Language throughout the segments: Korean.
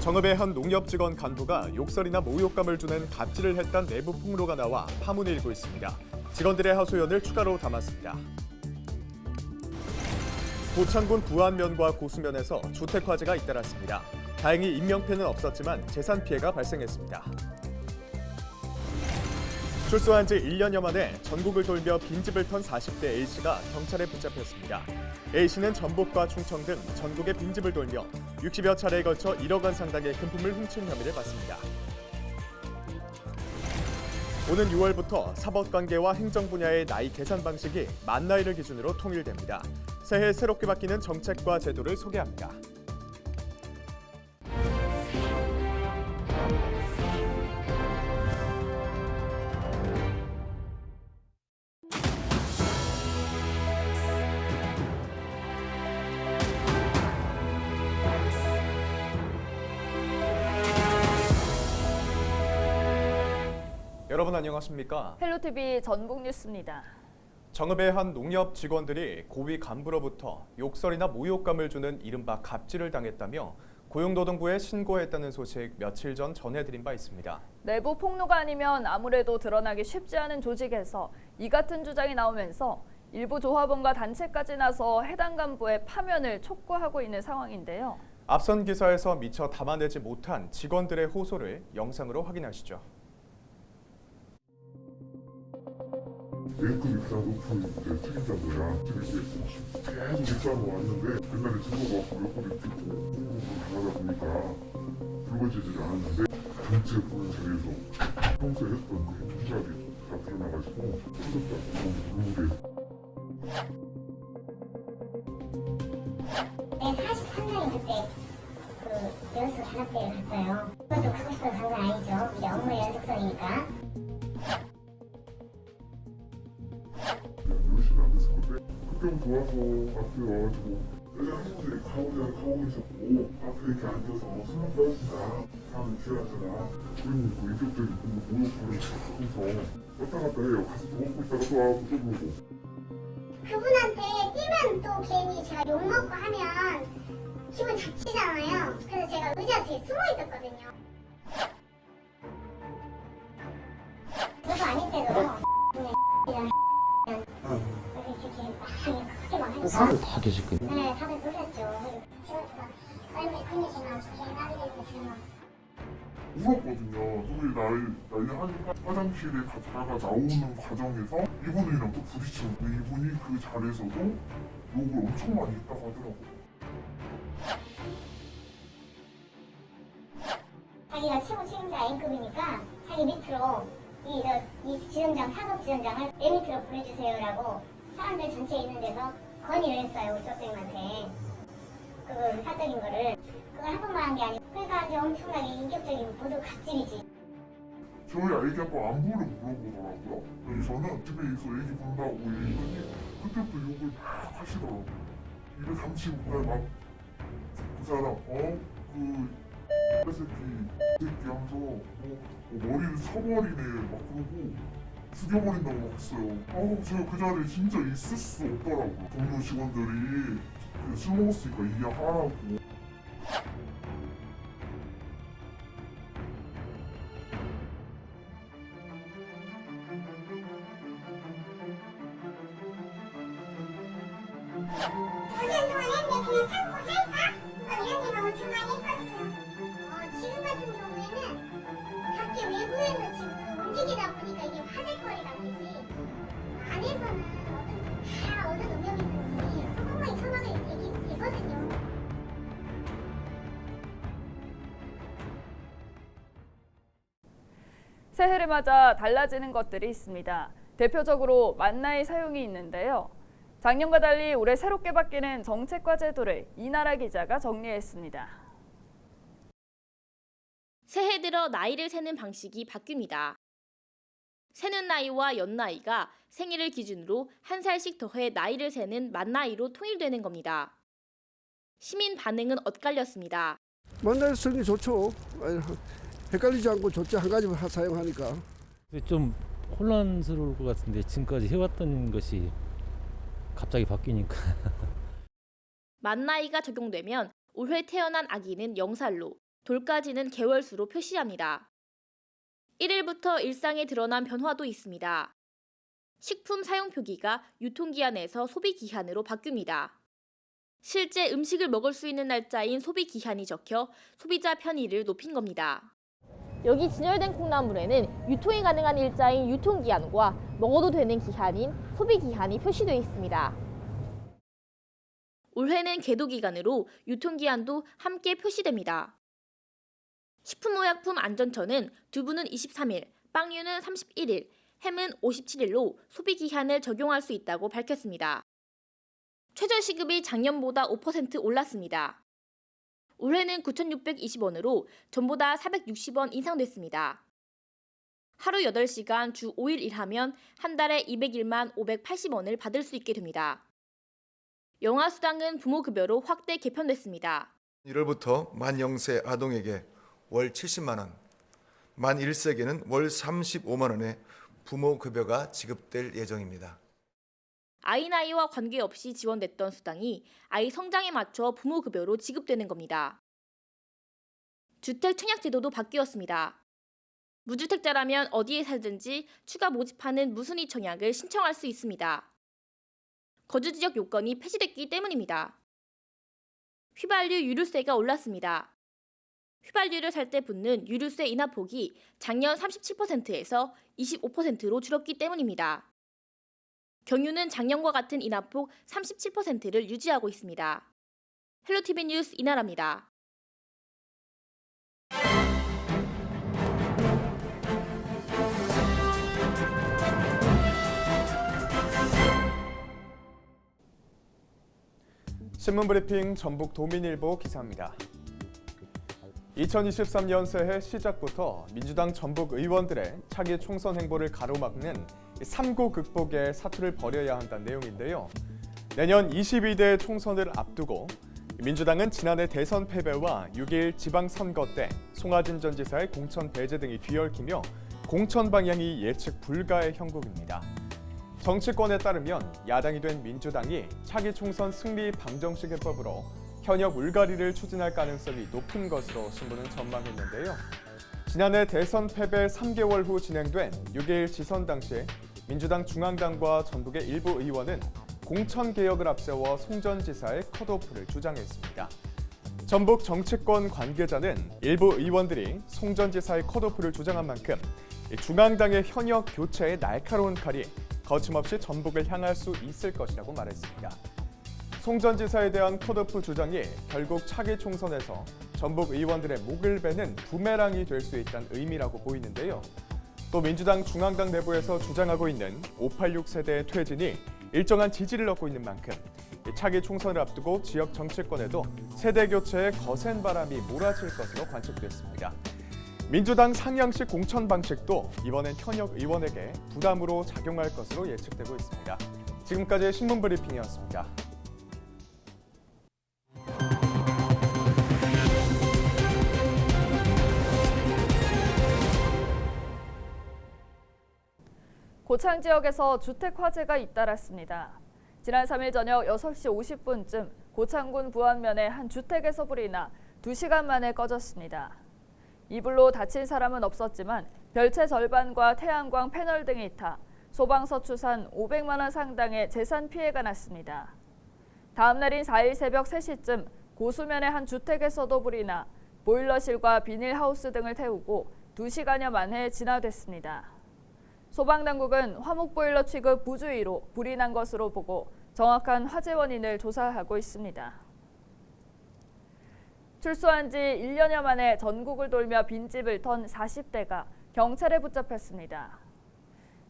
정읍의 한 농협 직원 간부가 욕설이나 모욕감을 주는 갑질을 했다는 내부 폭로가 나와 파문이 일고 있습니다. 직원들의 하소연을 추가로 담았습니다. 고창군 부안면과 고수면에서 주택 화재가 잇따랐습니다. 다행히 인명피해는 없었지만 재산 피해가 발생했습니다. 출소한 지 1년여 만에 전국을 돌며 빈집을 턴 40대 A씨가 경찰에 붙잡혔습니다. A씨는 전북과 충청 등 전국의 빈집을 돌며 60여 차례에 걸쳐 1억 원 상당의 금품을 훔친 혐의를 받습니다. 오는 6월부터 사법관계와 행정 분야의 나이 계산 방식이 만 나이를 기준으로 통일됩니다. 새해 새롭게 바뀌는 정책과 제도를 소개합니다. 여러분 안녕하십니까? 헬로티비 전국뉴스입니다. 정읍의 한 농협 직원들이 고위 간부로부터 욕설이나 모욕감을 주는 이른바 갑질을 당했다며 고용노동부에 신고했다는 소식 며칠 전 전해드린 바 있습니다. 내부 폭로가 아니면 아무래도 드러나기 쉽지 않은 조직에서 이 같은 주장이 나오면서 일부 조합원과 단체까지 나서 해당 간부의 파면을 촉구하고 있는 상황인데요. 앞선 기사에서 미처 담아내지 못한 직원들의 호소를 영상으로 확인하시죠. A급이 가장 높은 책임자들이야. 계속 입사하고 왔는데 옛날에 증거가 몇 번 있고 공부를 당하다 보니까 불거지지 않았는데 전체 보는 자리에서 평소에 했던 그 조작이 다 드러나가지고 풀렸다고 우울해. 네, 43년에 그때 그 연수 단합대를 갔어요. 그것도 가고 싶어서 간 건 아니죠. 이제 업무의 연속성이니까. 열심히 안 됐을 건데 그때부터 와서 앞에 와가지고 내가 한국에 가고 계셨고 앞에 이렇게 앉아서 수능 떠신다 다음에 지어놨잖아. 그런 그 인격적인 모욕하는 하면서 왔다 갔다 해요. 가서 또 먹고 있다가 또 와서 또 보고. 그분한테 뛰면 또 괜히 제가 욕먹고 하면 기분 잡치잖아요. 그래서 제가 의자 뒤에 숨어 있었거든요. 그것도 아닐 때도 이렇게 막 하니까 사람들 다 계셨거든요. 네, 다들 놀랐죠. 직원들가 얼마나 근육이나 나이 되면 울었거든요. 둘이 나이 하니까 화장실에 가다가 나오는 과정에서 이분이랑 또 부딪히고 이분이 그 자리에서도 욕을 엄청 많이 했다고 하더라고요. 자기가 최고 책임자 N급이니까 자기 밑으로 이 지점장, 사업지점장을 내 밑으로 보내주세요라고 사람들 전체에 있는 데서 건의를 했어요. 우리 쪽장님한테. 그 사적인 거를. 그걸 한 번만 한 게 아니고 그러니까 아주 엄청나게 인격적인 모두 갑질이지. 저희 애기 아빠 안부를 물어보더라고요. 그래서 저는 집에서 애기 본다고 얘기했더니 그때부터 욕을 막 하시더라고요. 입에 담치 못할 막그 사람 그 새끼 하면서 머리를 쳐버리네 막 그러고 죽여버린다고 막 했어요. 제가 그 자리에 진짜 있을 수 없더라고요. 동료 직원들이 술 먹었으니까 이해하라고. 그냥 참고 살까? 이런 생각을 중간에 했거든요. 지금 같은 경우에는 밖에 외부에서 지금 움직이다 보니까 이게 화제거리가 되지. 안에서는 다 어느 능력이든지 소금만이 처방에 얘기되거든요. 새해를 맞아 달라지는 것들이 있습니다. 대표적으로 만 나이 사용이 있는데요. 작년과 달리 올해 새롭게 바뀌는 정책과 제도를 이나라 기자가 정리했습니다. 새해 들어 나이를 세는 방식이 바뀝니다. 세는 나이와 연 나이가 생일을 기준으로 한 살씩 더해 나이를 세는 만 나이로 통일되는 겁니다. 시민 반응은 엇갈렸습니다. 만 나이 쓰는 게 좋죠. 헷갈리지 않고 좋지 한 가지만 사용하니까. 좀 혼란스러울 것 같은데 지금까지 해왔던 것이 갑자기 바뀌니까. 만 나이가 적용되면 올해 태어난 아기는 0살로, 돌까지는 개월수로 표시합니다. 1일부터 일상에 드러난 변화도 있습니다. 식품 사용 표기가 유통기한에서 소비기한으로 바뀝니다. 실제 음식을 먹을 수 있는 날짜인 소비기한이 적혀 소비자 편의를 높인 겁니다. 여기 진열된 콩나물에는 유통이 가능한 일자인 유통기한과 먹어도 되는 기한인 소비기한이 표시되어 있습니다. 올해는 계도기간으로 유통기한도 함께 표시됩니다. 식품의약품안전처는 두부는 23일, 빵류는 31일, 햄은 57일로 소비기한을 적용할 수 있다고 밝혔습니다. 최저시급이 작년보다 5% 올랐습니다. 올해는 9,620원으로 전보다 460원 인상됐습니다. 하루 8시간 주 5일 일하면 한 달에 201만 580원을 받을 수 있게 됩니다. 영아수당은 부모급여로 확대 개편됐습니다. 1월부터 만 0세 아동에게 월 70만 원, 만 1세에게는 월 35만 원의 부모급여가 지급될 예정입니다. 아이 나이와 관계없이 지원됐던 수당이 아이 성장에 맞춰 부모급여로 지급되는 겁니다. 주택 청약제도도 바뀌었습니다. 무주택자라면 어디에 살든지 추가 모집하는 무순위 청약을 신청할 수 있습니다. 거주지역 요건이 폐지됐기 때문입니다. 휘발유 유류세가 올랐습니다. 휘발유를 살 때 붙는 유류세 인하폭이 작년 37%에서 25%로 줄었기 때문입니다. 경유는 작년과 같은 인하폭 37%를 유지하고 있습니다. 헬로티비 뉴스 이나라입니다. 신문브리핑 전북 도민일보 기사입니다. 2023년 새해 시작부터 민주당 전북 의원들의 차기 총선 행보를 가로막는 3고 극복의 사투를 벌여야 한다는 내용인데요. 내년 22대 총선을 앞두고 민주당은 지난해 대선 패배와 6일 지방선거 때 송하진 전 지사의 공천 배제 등이 뒤얽히며 공천 방향이 예측 불가의 형국입니다. 정치권에 따르면 야당이 된 민주당이 차기 총선 승리 방정식 해법으로 현역 울가리를 추진할 가능성이 높은 것으로 신문은 전망했는데요. 지난해 대선 패배 3개월 후 진행된 6일 지선 당시 민주당 중앙당과 전북의 일부 의원은 공천 개혁을 앞세워 송 전 지사의 컷오프를 주장했습니다. 전북 정치권 관계자는 일부 의원들이 송 전 지사의 컷오프를 주장한 만큼 중앙당의 현역 교체의 날카로운 칼이 거침없이 전북을 향할 수 있을 것이라고 말했습니다. 송 전 지사에 대한 컷오프 주장이 결국 차기 총선에서 전북 의원들의 목을 베는 부메랑이 될 수 있다는 의미라고 보이는데요. 또 민주당 중앙당 내부에서 주장하고 있는 586 세대의 퇴진이 일정한 지지를 얻고 있는 만큼 차기 총선을 앞두고 지역 정치권에도 세대 교체의 거센 바람이 몰아칠 것으로 관측됐습니다. 민주당 상향식 공천 방식도 이번엔 현역 의원에게 부담으로 작용할 것으로 예측되고 있습니다. 지금까지 신문브리핑이었습니다. 고창 지역에서 주택 화재가 잇따랐습니다. 지난 3일 저녁 6시 50분쯤 고창군 부안면의 한 주택에서 불이 나 2시간 만에 꺼졌습니다. 이 불로 다친 사람은 없었지만 별채 절반과 태양광 패널 등이 타 소방서 추산 500만 원 상당의 재산 피해가 났습니다. 다음 날인 4일 새벽 3시쯤 고수면의 한 주택에서도 불이 나 보일러실과 비닐하우스 등을 태우고 2시간여 만에 진화됐습니다. 소방당국은 화목보일러 취급 부주의로 불이 난 것으로 보고 정확한 화재 원인을 조사하고 있습니다. 출소한 지 1년여 만에 전국을 돌며 빈집을 턴 40대가 경찰에 붙잡혔습니다.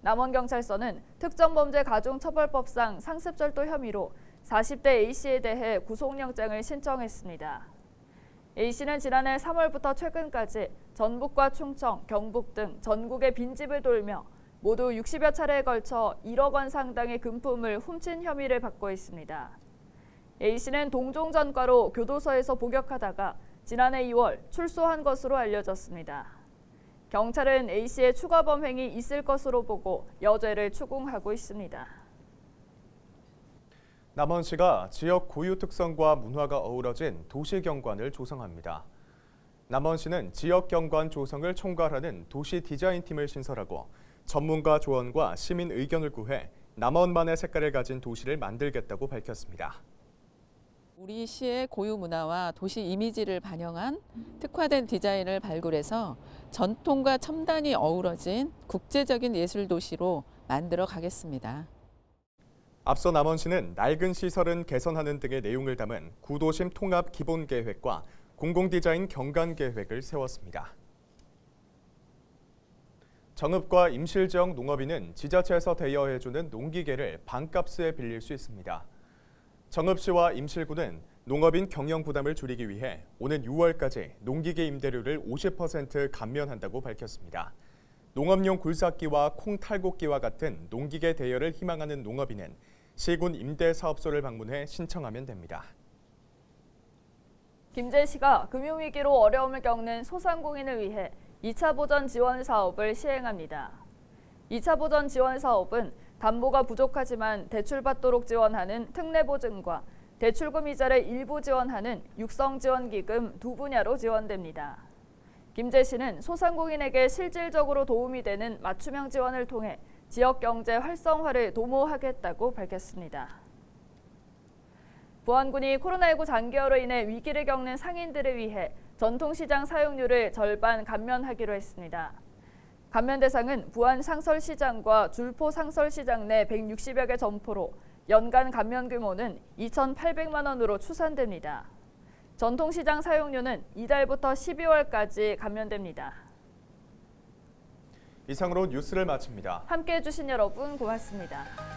남원경찰서는 특정범죄가중처벌법상 상습절도 혐의로 40대 A씨에 대해 구속영장을 신청했습니다. A씨는 지난해 3월부터 최근까지 전북과 충청, 경북 등 전국의 빈집을 돌며 모두 60여 차례에 걸쳐 1억 원 상당의 금품을 훔친 혐의를 받고 있습니다. A씨는 동종전과로 교도소에서 복역하다가 지난해 2월 출소한 것으로 알려졌습니다. 경찰은 A씨의 추가 범행이 있을 것으로 보고 여죄를 추궁하고 있습니다. 남원시가 지역 고유 특성과 문화가 어우러진 도시 경관을 조성합니다. 남원시는 지역 경관 조성을 총괄하는 도시 디자인팀을 신설하고 전문가 조언과 시민 의견을 구해 남원만의 색깔을 가진 도시를 만들겠다고 밝혔습니다. 우리 시의 고유 문화와 도시 이미지를 반영한 특화된 디자인을 발굴해서 전통과 첨단이 어우러진 국제적인 예술 도시로 만들어 가겠습니다. 앞서 남원시는 낡은 시설은 개선하는 등의 내용을 담은 구도심 통합 기본 계획과 공공디자인 경관 계획을 세웠습니다. 정읍과 임실 지역 농업인은 지자체에서 대여해주는 농기계를 반값에 빌릴 수 있습니다. 정읍시와 임실구는 농업인 경영 부담을 줄이기 위해 오는 6월까지 농기계 임대료를 50% 감면한다고 밝혔습니다. 농업용 굴삭기와 콩 탈곡기와 같은 농기계 대여를 희망하는 농업인은 시군 임대사업소를 방문해 신청하면 됩니다. 김제시가 금융위기로 어려움을 겪는 소상공인을 위해 2차 보전 지원 사업을 시행합니다. 2차 보전 지원 사업은 담보가 부족하지만 대출받도록 지원하는 특례보증과 대출금 이자를 일부 지원하는 육성지원기금 두 분야로 지원됩니다. 김제시는 소상공인에게 실질적으로 도움이 되는 맞춤형 지원을 통해 지역 경제 활성화를 도모하겠다고 밝혔습니다. 보안군이 코로나19 장기화로 인해 위기를 겪는 상인들을 위해 전통시장 사용료를 절반 감면하기로 했습니다. 감면 대상은 부안 상설시장과 줄포 상설시장 내 160여 개 점포로 연간 감면 규모는 2,800만 원으로 추산됩니다. 전통시장 사용료는 이달부터 12월까지 감면됩니다. 이상으로 뉴스를 마칩니다. 함께해 주신 여러분 고맙습니다.